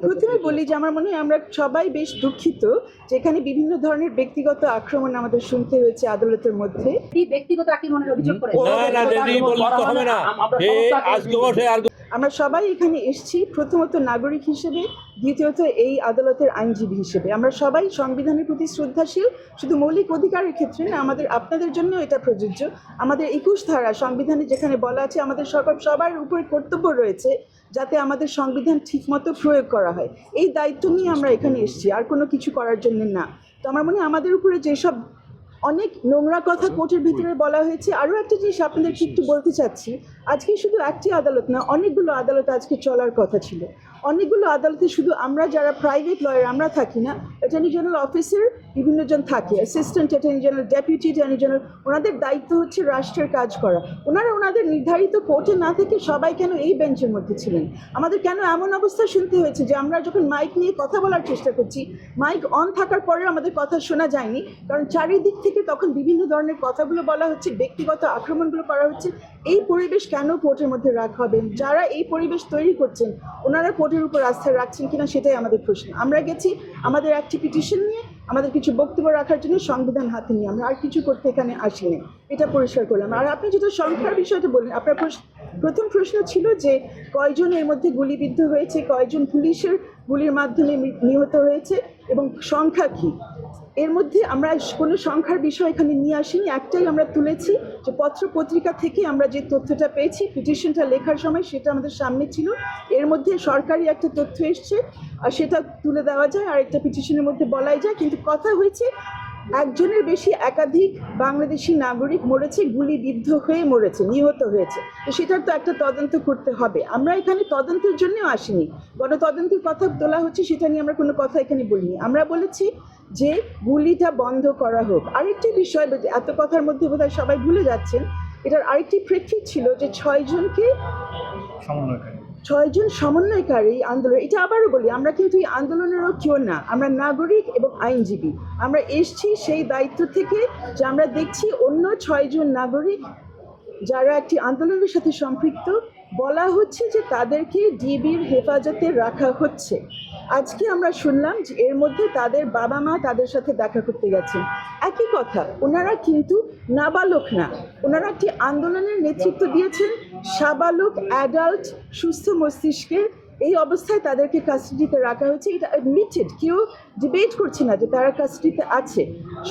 প্রথমে বলি যে আমার মনে হয় আমরা সবাই বেশ দুঃখিত যেখানে বিভিন্ন ধরনের ব্যক্তিগত আক্রমণ আমাদের শুনতে হয়েছে আদালতের মধ্যে। ব্যক্তিগত আক্রমণের অভিযোগ করে আমরা সবাই এখানে এসেছি প্রথমত নাগরিক হিসেবে, দ্বিতীয়ত এই আদালতের আইনজীবী হিসেবে। আমরা সবাই সংবিধানের প্রতি শ্রদ্ধাশীল, শুধু মৌলিক অধিকারের ক্ষেত্রে না, আপনাদের জন্য এটা প্রযোজ্য। আমাদের 21 ধারা সংবিধানে যেখানে বলা আছে আমাদের সবার উপরে কর্তব্য রয়েছে যাতে আমাদের সংবিধান ঠিকমতো প্রয়োগ করা হয়, এই দায়িত্ব নিয়ে আমরা এখানে এসেছি, আর কোনো কিছু করার জন্য না। তো আমার মনে হয় আমাদের উপরে যেসব অনেক নোংরা কথা কোর্টের ভিতরে বলা হয়েছে। আরও একটা জিনিস আপনাদেরকে একটু বলতে চাচ্ছি, আজকে শুধু একটি আদালত না, অনেকগুলো আদালত আজকে চলার কথা ছিল। অনেকগুলো আদালতে শুধু আমরা যারা প্রাইভেট লয়ার আমরা থাকি না, অ্যাটর্নি জেনারেল অফিসের বিভিন্ন জন থাকে, assistant attorney general, deputy attorney general, ওনাদের দায়িত্ব হচ্ছে রাষ্ট্রের কাজ করা। ওনাদের নির্ধারিত কোর্টে না থেকে সবাই কেন এই বেঞ্চের মধ্যে ছিলেন? আমাদের কেন এমন অবস্থা শুনতে হয়েছে যে আমরা যখন মাইক নিয়ে কথা বলার চেষ্টা করছি, মাইক অন থাকার পরেও আমাদের কথা শোনা যায়নি? কারণ চারিদিক থেকে তখন বিভিন্ন ধরনের কথাগুলো বলা হচ্ছে, ব্যক্তিগত আক্রমণগুলো করা হচ্ছে। এই পরিবেশ কেন কোর্টের মধ্যে রাখা হবে? যারা এই পরিবেশ তৈরি করছেন ওনারা কোর্টের উপর আস্থা রাখছেন কিনা সেটাই আমাদের প্রশ্ন। আমরা গেছি আমাদের একটি পিটিশন নিয়ে, আমাদের কিছু বক্তব্য রাখার জন্য, সংবিধান হাতে নিয়ে, আমরা আর কিছু করতে এখানে আসিনি, এটা পরিষ্কার করলাম। আর আপনি যেটা সংখ্যার বিষয়টা বললেন, আপনার প্রথম প্রশ্ন ছিল যে কয়জন এর মধ্যে গুলিবিদ্ধ হয়েছে, কয়জন পুলিশের গুলির মাধ্যমে নিহত হয়েছে এবং সংখ্যা কী। এর মধ্যে আমরা কোনো সংখ্যার বিষয় এখানে নিয়ে আসিনি, একটাই আমরা তুলেছি যে পত্র পত্রিকা থেকে আমরা যে তথ্যটা পেয়েছি পিটিশনটা লেখার সময় সেটা আমাদের সামনে ছিল। এর মধ্যে সরকারি একটা তথ্য এসছে আর সেটা তুলে দেওয়া যায়, আর একটা পিটিশনের মধ্যে বলাই যায়। কিন্তু কথা হয়েছে একজনের বেশি একাধিক বাংলাদেশি নাগরিক মরেছে, গুলিবিদ্ধ হয়ে মরেছে, নিহত হয়েছে। তো সেটার তো একটা তদন্ত করতে হবে। আমরা এখানে তদন্তের জন্যও আসিনি, গণতদন্তের কথা তোলা হচ্ছে, সেটা নিয়ে আমরা কোনো কথা এখানে বলিনি। আমরা বলেছি যে গুলিটা বন্ধ করা হোক। আরেকটি বিষয়, এত কথার মধ্যে বোধহয় সবাই ভুলে যাচ্ছেন, এটার আরেকটি প্রেক্ষিত ছিল যে 6 জন সমন্বয়কারী আন্দোলন। এটা আবারও বলি, আমরা কিন্তু এই আন্দোলনেরও কেউ না, আমরা নাগরিক এবং আইনজীবী। আমরা এসছি সেই দায়িত্ব থেকে যে আমরা দেখছি অন্য 6 জন নাগরিক যারা একটি আন্দোলনের সাথে সম্পৃক্ত, বলা হচ্ছে যে তাদেরকে ডিবির হেফাজতে রাখা হচ্ছে। আজকে আমরা শুনলাম যে এর মধ্যে তাদের বাবা মা তাদের সাথে দেখা করতে গেছেন। একই কথা, ওনারা কিন্তু নাবালক না, ওনারা একটি আন্দোলনের নেতৃত্ব দিয়েছেন, সাবালক, অ্যাডাল্ট, সুস্থ মস্তিষ্কের। এই অবস্থায় তাদেরকে কাস্টাডিতে রাখা হয়েছে, এটা অ্যাডমিটেড, কেউ ডিবেট করছে না যে তারা কাস্টাডিতে আছে।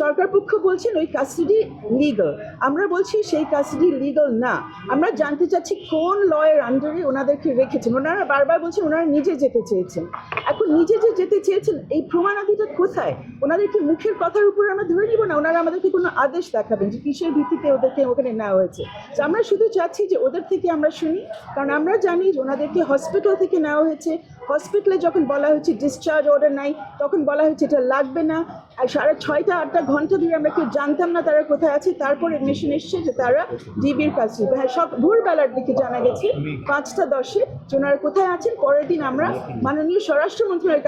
সরকার পক্ষ বলছেন ওই কাস্টাডি লিগাল, আমরা বলছি সেই কাস্টাডি লিগাল না। আমরা জানতে চাচ্ছি কোন লয়ের আন্ডারে ওনাদেরকে রেখেছেন। ওনারা বারবার বলছেন ওনারা নিজে যেতে চেয়েছেন। এখন নিজে যে যেতে চেয়েছেন এই প্রমাণাদিটা কোথায়? ওনাদেরকে মুখের কথার উপর আমরা ধরে নিব না, ওনারা আমাদেরকে কোনো আদেশ দেখাবেন যে কিসের ভিত্তিতে ওদেরকে ওখানে নেওয়া হয়েছে। তো আমরা শুধু চাচ্ছি যে ওদের থেকে আমরা শুনি, কারণ আমরা জানি যে ওনাদেরকে হসপিটাল থেকে নেওয়া হয়েছে। হসপিটালে যখন বলা হয়েছে ডিসচার্জ অর্ডার নাই, তখন বলা হয়েছে এটা লাগবে না। আর 6.5-8 ঘন্টা ধরে আমরা কেউ জানতাম না তারা কোথায় আছে। তারপর এডমিশন এসছে যে তারা ডিবির কাছে, হ্যাঁ সব ভোরবেলার দিকে জানা গেছে 5টা 10-এ যে ওনারা কোথায় আছেন। পরের দিন আমরা মাননীয় স্বরাষ্ট্রমন্ত্রীর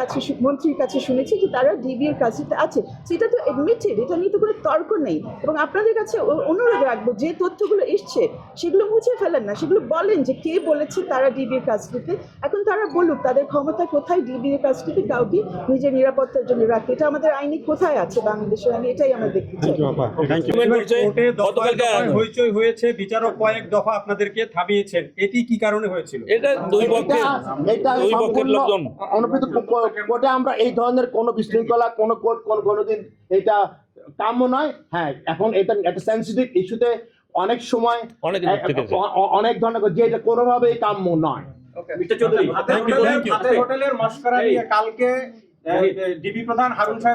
কাছে শুনেছি যে তারা ডিবির কাছে আছে। সেটা তো এডমিটেড, এটা নিয়ে তো কোনো তর্ক নেই। এবং আপনাদের কাছে অনুরোধ রাখবো যে তথ্যগুলো এসছে সেগুলো মুছে ফেলেন না, সেগুলো বলেন যে কে বলেছে তারা ডিবির কাছটিতে। এখন তারা বলুক তাদের ক্ষমতা কোথায় ডিবির কাছটিতে কাউকে নিজের নিরাপত্তার জন্য রাখতে। এটা আমাদের আইনে কোথায় আছে বাংলাদেশে? আমি এটাই আমরা দেখতে চাই। হইচই হয়েছে, বিচারক কয়েক দফা আপনাদেরকে থামিয়েছেন, এটি কি কারণে হয়েছিল? এটা দুই পক্ষের লোকজন কোর্টে আমরা এই ধরনের কোনো বিশৃঙ্খলা কোনো কোর্ট কোনোদিন এটা কাম্য নয়। হ্যাঁ, এখন এটা একটা সেন্সিটিভ ইস্যুতে অনেক সময় অনেক ধরনের যে এটা কোনোভাবেই কাম্য নয়। হোটেলের মশকরা নিয়ে কালকে ডিবি প্রধান হারুন সাহেব